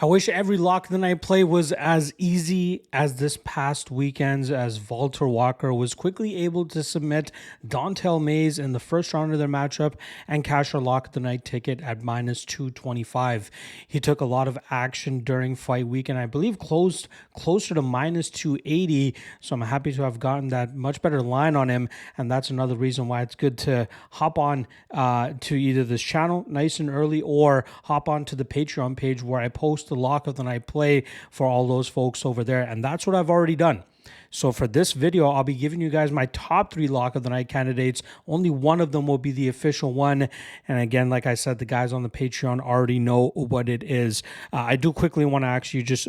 I wish every lock of the night play was as easy as this past weekend's, as Walter Walker was quickly able to submit Dontel Mays in the first round of their matchup and cash a lock of the night ticket at minus 225. He took a lot of action during fight week and I believe closed closer to minus 280. So I'm happy to have gotten that much better line on him. And that's another reason why it's good to hop on to either this channel nice and early or hop on to the Patreon page where I post the lock of the night play for all those folks over there. And that's what I've already done. So for this video, I'll be giving you guys my top 3 lock of the night candidates. Only one of them will be the official one. And again, like I said, the guys on the Patreon already know what it is. I do quickly want to actually just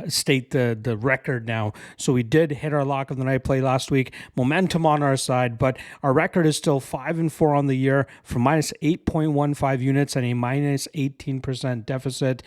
state the record now. So we did hit our lock of the night play last week. Momentum on our side, but our record is still 5-4 on the year for minus 8.15 units and a minus 18% deficit.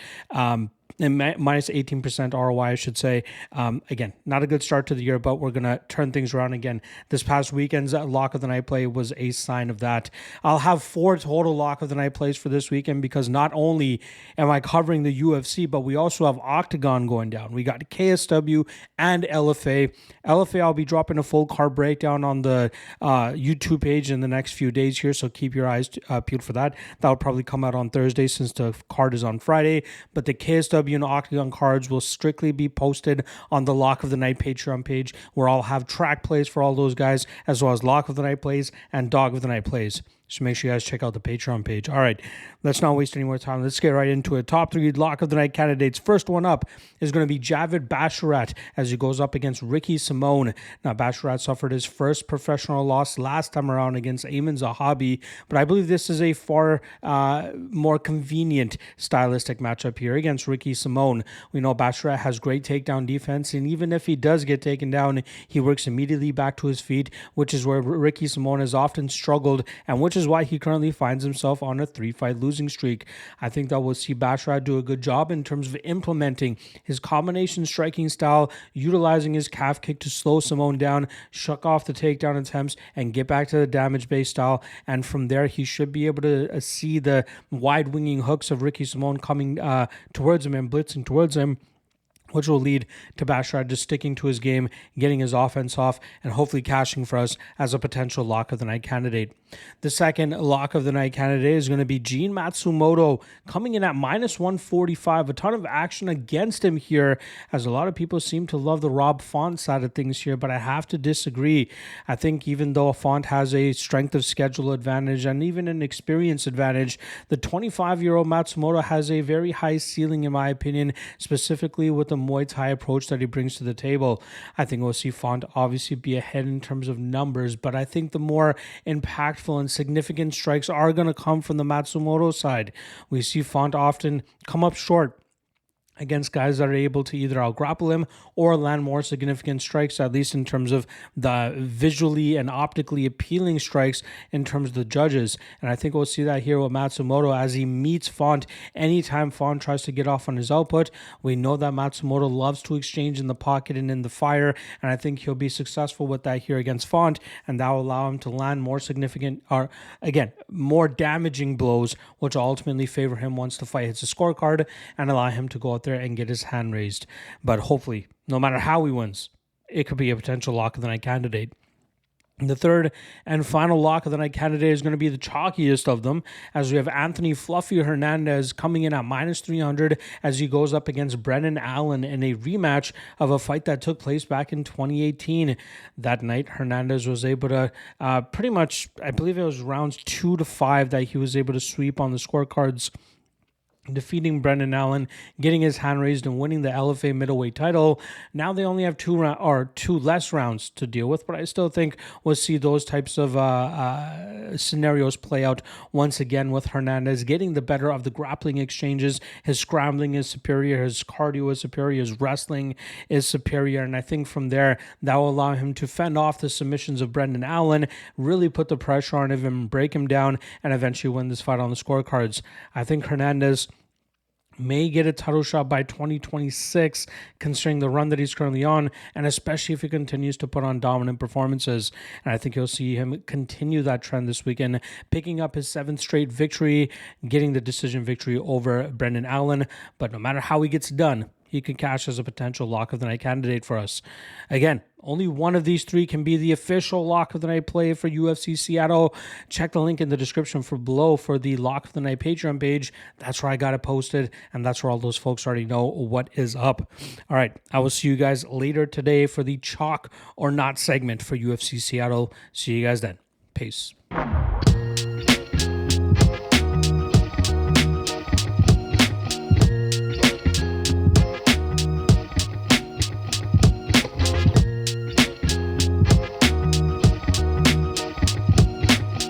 And minus 18% ROI, I should say. Again, not a good start to the year, but we're going to turn things around again. This past weekend's lock of the night play was a sign of that. I'll have 4 total lock of the night plays for this weekend because not only am I covering the UFC, but we also have OKTAGON going down. We got KSW and LFA. LFA, I'll be dropping a full card breakdown on the YouTube page in the next few days here, so keep your eyes peeled for that. That'll probably come out on Thursday since the card is on Friday, but the KSW and OKTAGON cards will strictly be posted on the Lock of the Night Patreon page, where I'll have track plays for all those guys, as well as Lock of the Night plays and Dog of the Night plays. So make sure you guys check out the Patreon page. All right, let's not waste any more time. Let's get right into it. Top 3 Lock of the Night candidates. First one up is going to be Javid Basharat as he goes up against Ricky Simone. Now, Basharat suffered his first professional loss last time around against Ayman Zahabi, but I believe this is a far more convenient stylistic matchup here against Ricky Simone. We know Basharat has great takedown defense, and even if he does get taken down, he works immediately back to his feet, which is where Ricky Simone has often struggled, and which is why he currently finds himself on a 3-fight losing streak. I think that we'll see Basharat do a good job in terms of implementing his combination striking style, utilizing his calf kick to slow Simone down, shuck off the takedown attempts, and get back to the damage-based style. And from there, he should be able to see the wide-winging hooks of Ricky Simone coming towards him and blitzing towards him, which will lead to Basharat just sticking to his game, getting his offense off, and hopefully cashing for us as a potential lock of the night candidate. The second lock of the night candidate is going to be Gene Matsumoto, coming in at minus 145. A ton of action against him here, as a lot of people seem to love the Rob Font side of things here, but I have to disagree. I think even though Font has a strength of schedule advantage and even an experience advantage, the 25-year-old Matsumoto has a very high ceiling, in my opinion, specifically with the Muay Thai approach that he brings to the table. I think we'll see Font obviously be ahead in terms of numbers, but I think the more impactful and significant strikes are going to come from the Matsumoto side. We see Font often come up short against guys that are able to either out-grapple him or land more significant strikes, at least in terms of the visually and optically appealing strikes in terms of the judges. And I think we'll see that here with Matsumoto as he meets Font. Anytime Font tries to get off on his output, we know that Matsumoto loves to exchange in the pocket and in the fire, and I think he'll be successful with that here against Font, and that will allow him to land more significant, or again, more damaging blows, which will ultimately favor him once the fight hits the scorecard and allow him to go out there and get his hand raised. But hopefully, no matter how he wins, it could be a potential lock of the night candidate. The third and final lock of the night candidate is going to be the chalkiest of them, as we have Anthony Fluffy Hernandez coming in at minus 300 as he goes up against Brendan Allen in a rematch of a fight that took place back in 2018. That night, Hernandez was able to pretty much, I believe it was rounds 2 to 5 that he was able to sweep on the scorecards, defeating Brendan Allen, getting his hand raised, and winning the LFA middleweight title. Now they only have two less rounds to deal with, but I still think we'll see those types of scenarios play out once again with Hernandez getting the better of the grappling exchanges. His scrambling is superior, his cardio is superior, his wrestling is superior, and I think from there, that will allow him to fend off the submissions of Brendan Allen, really put the pressure on him, break him down, and eventually win this fight on the scorecards. I think Hernandez may get a title shot by 2026, considering the run that he's currently on, and especially if he continues to put on dominant performances. And I think you'll see him continue that trend this weekend, picking up his 7th straight victory, getting the decision victory over Brendan Allen. But no matter how he gets done, he could cash as a potential lock of the night candidate for us. Again, only one of these 3 can be the official lock of the night play for UFC Seattle. Check the link in the description for below for the lock of the night Patreon page. That's where I got it posted, and that's where all those folks already know what is up. All right, I will see you guys later today for the chalk or not segment for UFC Seattle. See you guys then. Peace.